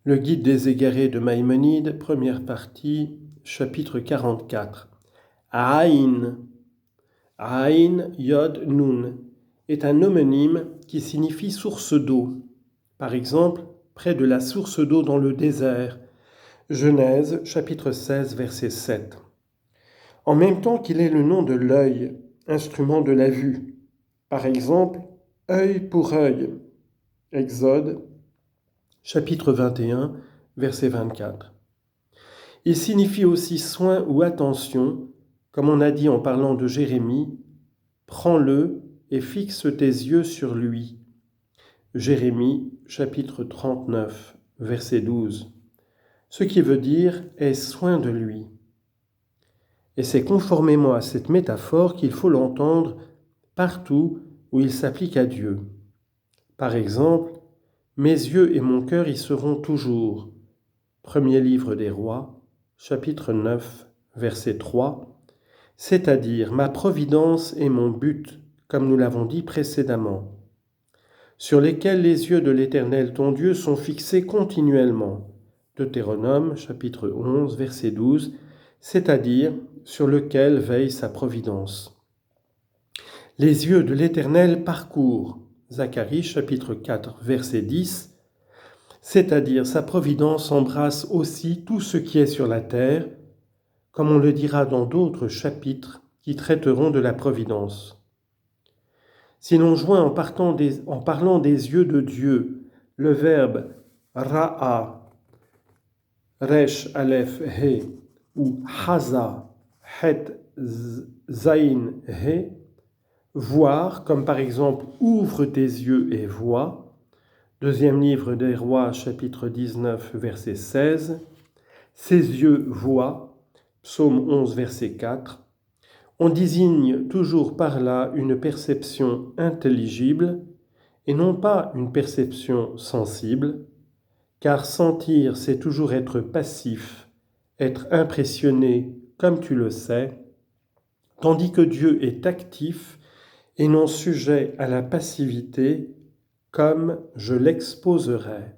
Le Guide des égarés de Maïmonide, première partie, chapitre 44. Aïn, Aïn Yod Nun, est un homonyme qui signifie source d'eau. Par exemple, près de la source d'eau dans le désert. Genèse, chapitre 16, verset 7. En même temps qu'il est le nom de l'œil, instrument de la vue. Par exemple, œil pour œil. Exode, chapitre 21, verset 24. Il signifie aussi soin ou attention, comme on a dit en parlant de Jérémie, « Prends-le et fixe tes yeux sur lui ». Jérémie, chapitre 39, verset 12. Ce qui veut dire « aie soin de lui ». Et c'est conformément à cette métaphore qu'il faut l'entendre partout où il s'applique à Dieu. Par exemple, « Mes yeux et mon cœur y seront toujours ». Premier livre des Rois, chapitre 9, verset 3, c'est-à-dire « Ma providence est mon but », comme nous l'avons dit précédemment, sur lesquels les yeux de l'Éternel ton Dieu sont fixés continuellement. Deutéronome, chapitre 11, verset 12, c'est-à-dire sur lequel veille sa providence. Les yeux de l'Éternel parcourent, Zacharie, chapitre 4, verset 10, c'est-à-dire sa providence embrasse aussi tout ce qui est sur la terre, comme on le dira dans d'autres chapitres qui traiteront de la providence. Si l'on joint en parlant des yeux de Dieu le verbe ra'a, resh, aleph, he, ou haza, het, zain, he, voir, comme par exemple ouvre tes yeux et vois, Deuxième livre des Rois, chapitre 19, verset 16. Ses yeux voient, psaume 11, verset 4. On désigne toujours par là une perception intelligible et non pas une perception sensible, car sentir, c'est toujours être passif, être impressionné comme tu le sais, tandis que Dieu est actif et non sujet à la passivité, comme je l'exposerai.